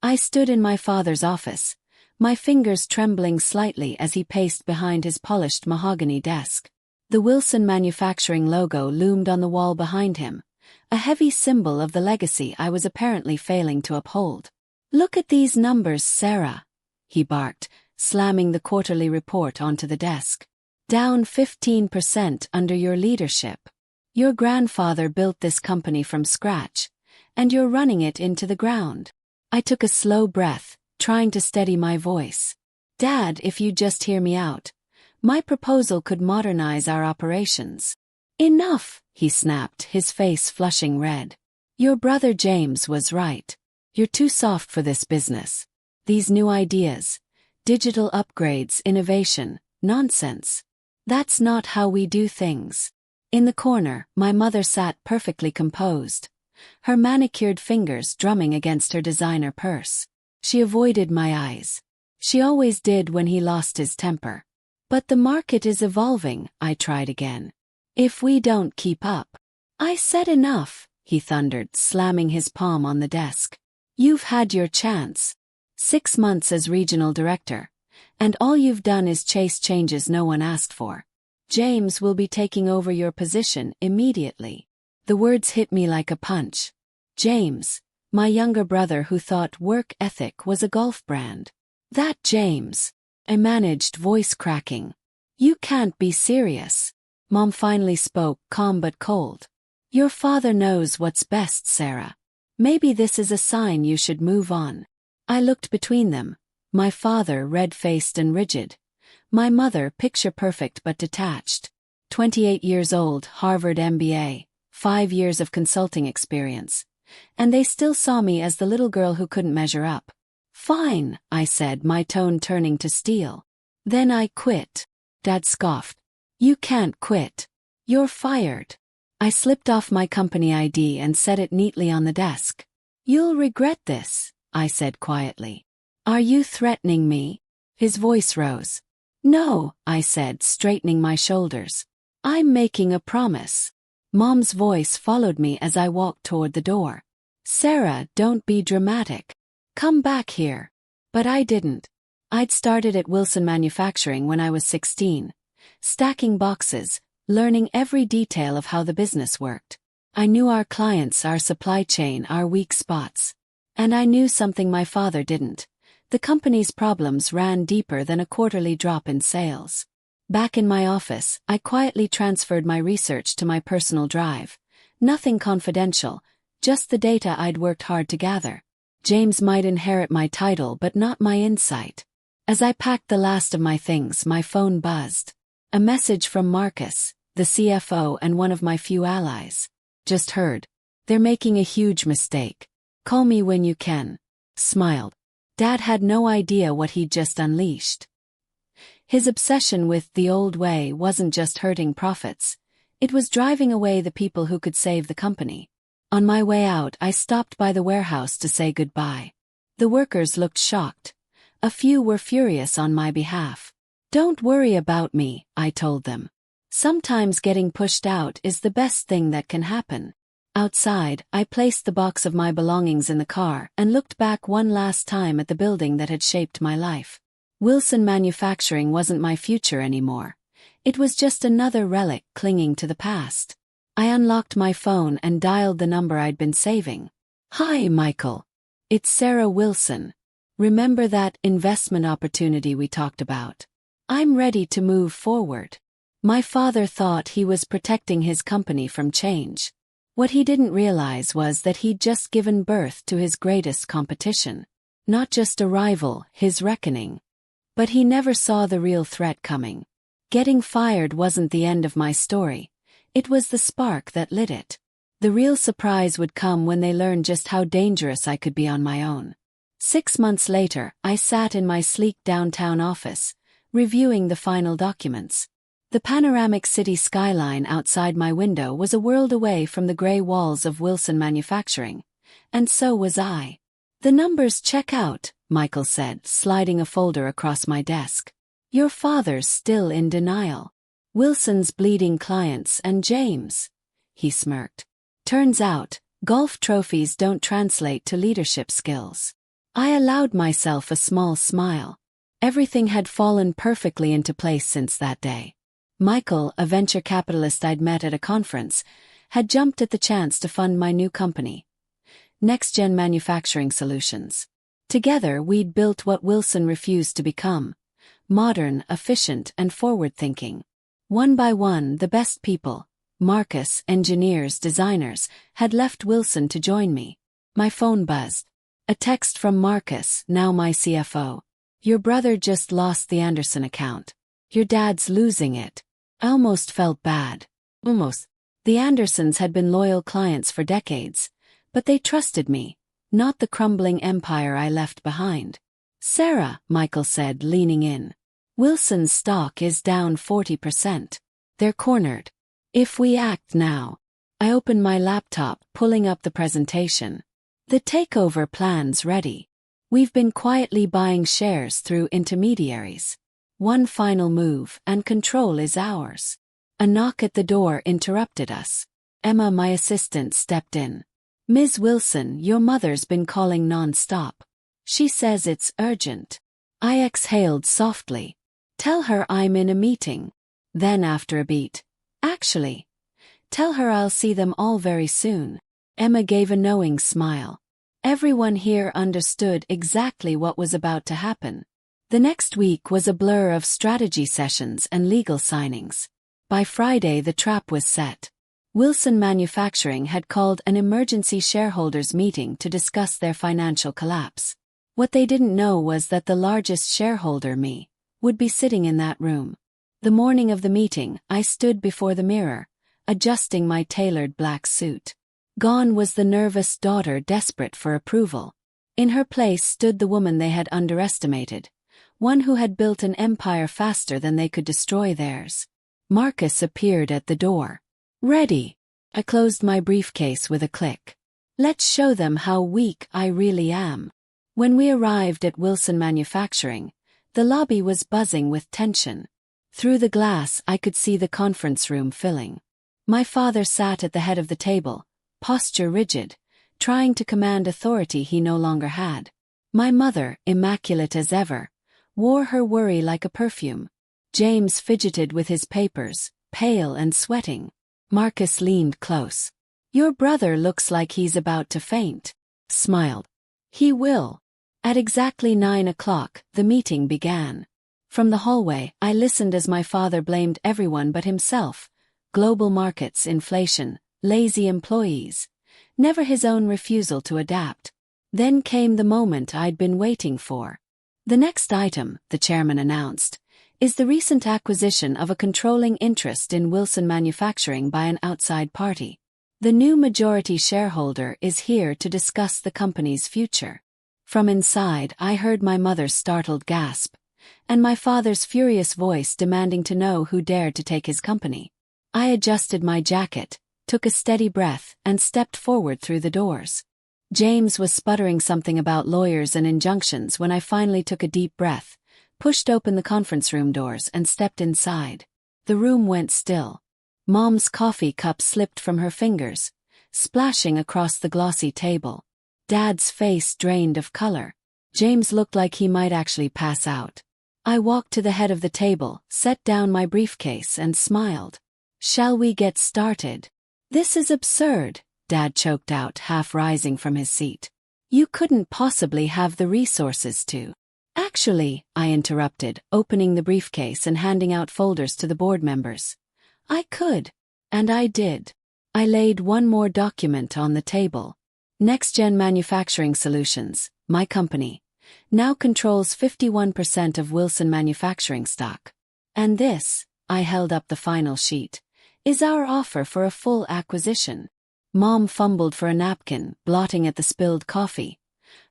I stood in my father's office, my fingers trembling slightly as he paced behind his polished mahogany desk. The Wilson Manufacturing logo loomed on the wall behind him, a heavy symbol of the legacy I was apparently failing to uphold. "Look at these numbers, Sarah," he barked, slamming the quarterly report onto the desk. "Down 15% under your leadership. Your grandfather built this company from scratch, and you're running it into the ground." I took a slow breath, trying to steady my voice. "Dad, if you'd just hear me out. My proposal could modernize our operations." "Enough," he snapped, his face flushing red. "Your brother James was right. You're too soft for this business. These new ideas, digital upgrades, innovation, nonsense. That's not how we do things." In the corner, my mother sat perfectly composed, her manicured fingers drumming against her designer purse. She avoided my eyes. She always did when he lost his temper. "But the market is evolving," I tried again. "If we don't keep up." "I said enough," he thundered, slamming his palm on the desk. "You've had your chance. 6 months as regional director, and all you've done is chase changes no one asked for. James will be taking over your position immediately." The words hit me like a punch. James, my younger brother who thought work ethic was a golf brand. "That James," I managed, voice cracking. "You can't be serious." Mom finally spoke, calm but cold. "Your father knows what's best, Sarah. Maybe this is a sign you should move on." I looked between them, my father red-faced and rigid, my mother picture-perfect but detached. 28 years old, Harvard MBA, 5 years of consulting experience. And they still saw me as the little girl who couldn't measure up. "Fine," I said, my tone turning to steel. "Then I quit." Dad scoffed. "You can't quit. You're fired." I slipped off my company ID and set it neatly on the desk. "You'll regret this," I said quietly. "Are you threatening me?" His voice rose. "No," I said, straightening my shoulders. "I'm making a promise." Mom's voice followed me as I walked toward the door. "Sarah, don't be dramatic. Come back here." But I didn't. I'd started at Wilson Manufacturing when I was 16, stacking boxes, learning every detail of how the business worked. I knew our clients, our supply chain, our weak spots. And I knew something my father didn't. The company's problems ran deeper than a quarterly drop in sales. Back in my office, I quietly transferred my research to my personal drive. Nothing confidential, just the data I'd worked hard to gather. James might inherit my title but not my insight. As I packed the last of my things, my phone buzzed. A message from Marcus, the CFO and one of my few allies. "Just heard. They're making a huge mistake. Call me when you can." Smiled. Dad had no idea what he'd just unleashed. His obsession with the old way wasn't just hurting profits. It was driving away the people who could save the company. On my way out, I stopped by the warehouse to say goodbye. The workers looked shocked. A few were furious on my behalf. "Don't worry about me," I told them. "Sometimes getting pushed out is the best thing that can happen." Outside, I placed the box of my belongings in the car and looked back one last time at the building that had shaped my life. Wilson Manufacturing wasn't my future anymore. It was just another relic clinging to the past. I unlocked my phone and dialed the number I'd been saving. "Hi, Michael. It's Sarah Wilson. Remember that investment opportunity we talked about? I'm ready to move forward." My father thought he was protecting his company from change. What he didn't realize was that he'd just given birth to his greatest competition. Not just a rival, his reckoning. But he never saw the real threat coming. Getting fired wasn't the end of my story. It was the spark that lit it. The real surprise would come when they learned just how dangerous I could be on my own. 6 months later, I sat in my sleek downtown office, reviewing the final documents. The panoramic city skyline outside my window was a world away from the gray walls of Wilson Manufacturing. And so was I. "The numbers check out," Michael said, sliding a folder across my desk. "Your father's still in denial. Wilson's bleeding clients and James." He smirked. "Turns out, golf trophies don't translate to leadership skills." I allowed myself a small smile. Everything had fallen perfectly into place since that day. Michael, a venture capitalist I'd met at a conference, had jumped at the chance to fund my new company, Next-Gen Manufacturing Solutions. Together we'd built what Wilson refused to become: modern, efficient, and forward-thinking. One by one, the best people, Marcus, engineers, designers, had left Wilson to join me. My phone buzzed. A text from Marcus, now my CFO. "Your brother just lost the Anderson account. Your dad's losing it." I almost felt bad. Almost. The Andersons had been loyal clients for decades, but they trusted me, not the crumbling empire I left behind. "Sarah," Michael said, leaning in. "Wilson's stock is down 40%. They're cornered. If we act now." I opened my laptop, pulling up the presentation. "The takeover plan's ready. We've been quietly buying shares through intermediaries. One final move, and control is ours." A knock at the door interrupted us. Emma, my assistant, stepped in. "Ms. Wilson, your mother's been calling non-stop. She says it's urgent." I exhaled softly. "Tell her I'm in a meeting." Then after a beat, "Actually, tell her I'll see them all very soon." Emma gave a knowing smile. Everyone here understood exactly what was about to happen. The next week was a blur of strategy sessions and legal signings. By Friday the trap was set. Wilson Manufacturing had called an emergency shareholders meeting to discuss their financial collapse. What they didn't know was that the largest shareholder, me, would be sitting in that room. The morning of the meeting, I stood before the mirror, adjusting my tailored black suit. Gone was the nervous daughter desperate for approval. In her place stood the woman they had underestimated, one who had built an empire faster than they could destroy theirs. Marcus appeared at the door. "Ready." I closed my briefcase with a click. "Let's show them how weak I really am." When we arrived at Wilson Manufacturing, the lobby was buzzing with tension. Through the glass I could see the conference room filling. My father sat at the head of the table, posture rigid, trying to command authority he no longer had. My mother, immaculate as ever, wore her worry like a perfume. James fidgeted with his papers, pale and sweating. Marcus leaned close. "Your brother looks like he's about to faint." Smiled. "He will." At exactly 9 o'clock, the meeting began. From the hallway, I listened as my father blamed everyone but himself: global markets, inflation, lazy employees, never his own refusal to adapt. Then came the moment I'd been waiting for. "The next item," the chairman announced, "is the recent acquisition of a controlling interest in Wilson Manufacturing by an outside party. The new majority shareholder is here to discuss the company's future." From inside, I heard my mother's startled gasp, and my father's furious voice demanding to know who dared to take his company. I adjusted my jacket, took a steady breath, and stepped forward through the doors. James was sputtering something about lawyers and injunctions when I finally took a deep breath, pushed open the conference room doors, and stepped inside. The room went still. Mom's coffee cup slipped from her fingers, splashing across the glossy table. Dad's face drained of color. James looked like he might actually pass out. I walked to the head of the table, set down my briefcase, and smiled. "Shall we get started?" "This is absurd," Dad choked out, half rising from his seat. "You couldn't possibly have the resources to." "Actually," I interrupted, opening the briefcase and handing out folders to the board members, "I could." And I did. I laid one more document on the table. Next-Gen Manufacturing Solutions, my company, now controls 51% of Wilson Manufacturing stock. And this, I held up the final sheet, is our offer for a full acquisition. Mom fumbled for a napkin, blotting at the spilled coffee,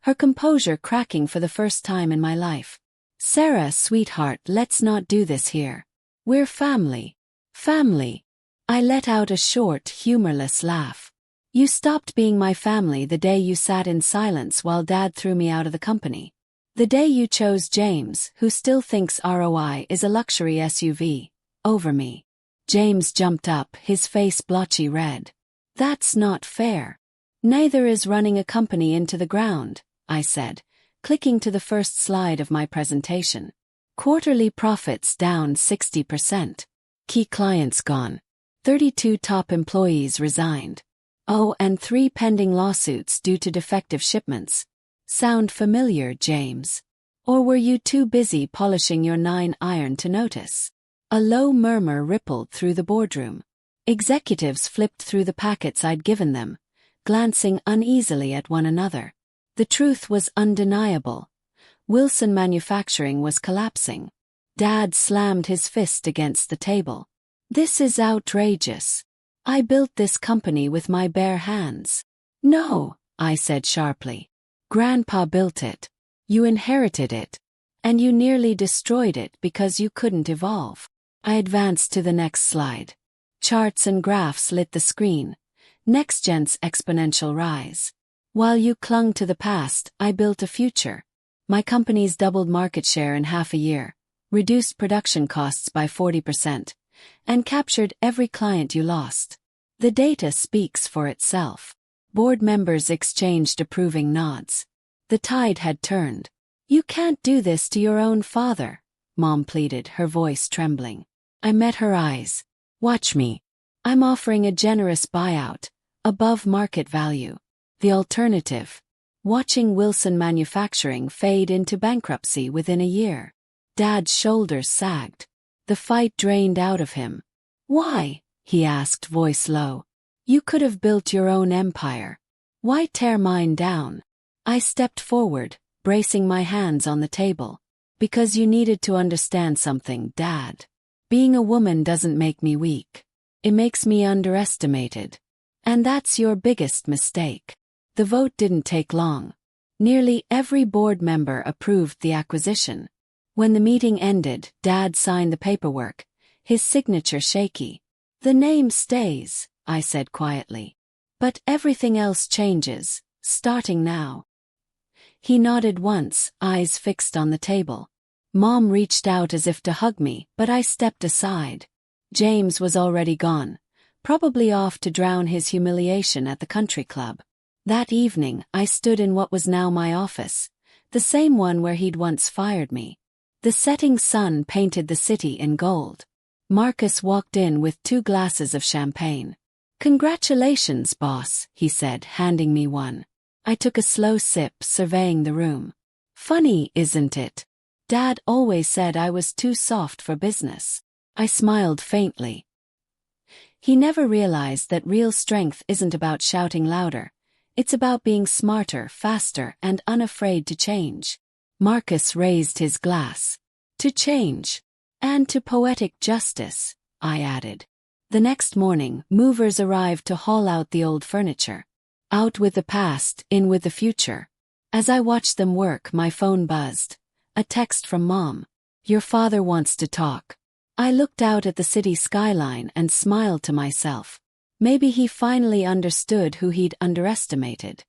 her composure cracking for the first time in my life. "Sarah, sweetheart, let's not do this here. We're family." "Family." I let out a short, humorless laugh. "You stopped being my family the day you sat in silence while Dad threw me out of the company. The day you chose James, who still thinks ROI is a luxury SUV, over me." James jumped up, his face blotchy red. "That's not fair." "Neither is running a company into the ground," I said, clicking to the first slide of my presentation. Quarterly profits down 60%. Key clients gone. 32 top employees resigned. Oh, and 3 pending lawsuits due to defective shipments. Sound familiar, James? Or were you too busy polishing your 9-iron to notice? A low murmur rippled through the boardroom. Executives flipped through the packets I'd given them, glancing uneasily at one another. The truth was undeniable. Wilson Manufacturing was collapsing. Dad slammed his fist against the table. This is outrageous. I built this company with my bare hands. No, I said sharply. Grandpa built it. You inherited it. And you nearly destroyed it because you couldn't evolve. I advanced to the next slide. Charts and graphs lit the screen. NextGen's exponential rise. While you clung to the past, I built a future. My company's doubled market share in half a year, reduced production costs by 40%, and captured every client you lost. The data speaks for itself. Board members exchanged approving nods. The tide had turned. You can't do this to your own father, Mom pleaded, her voice trembling. I met her eyes. Watch me. I'm offering a generous buyout, above market value. The alternative: watching Wilson Manufacturing fade into bankruptcy within a year. Dad's shoulders sagged. The fight drained out of him. Why? He asked, voice low. You could have built your own empire. Why tear mine down? I stepped forward, bracing my hands on the table. Because you needed to understand something, Dad. Being a woman doesn't make me weak. It makes me underestimated. And that's your biggest mistake. The vote didn't take long. Nearly every board member approved the acquisition. When the meeting ended, Dad signed the paperwork, his signature shaky. The name stays, I said quietly. But everything else changes, starting now. He nodded once, eyes fixed on the table. Mom reached out as if to hug me, but I stepped aside. James was already gone, probably off to drown his humiliation at the country club. That evening, I stood in what was now my office, the same one where he'd once fired me. The setting sun painted the city in gold. Marcus walked in with 2 glasses of champagne. Congratulations, boss, he said, handing me one. I took a slow sip, surveying the room. Funny, isn't it? Dad always said I was too soft for business. I smiled faintly. He never realized that real strength isn't about shouting louder. It's about being smarter, faster, and unafraid to change. Marcus raised his glass. To change. And to poetic justice, I added. The next morning, movers arrived to haul out the old furniture. Out with the past, in with the future. As I watched them work, my phone buzzed. A text from Mom. Your father wants to talk. I looked out at the city skyline and smiled to myself. Maybe he finally understood who he'd underestimated.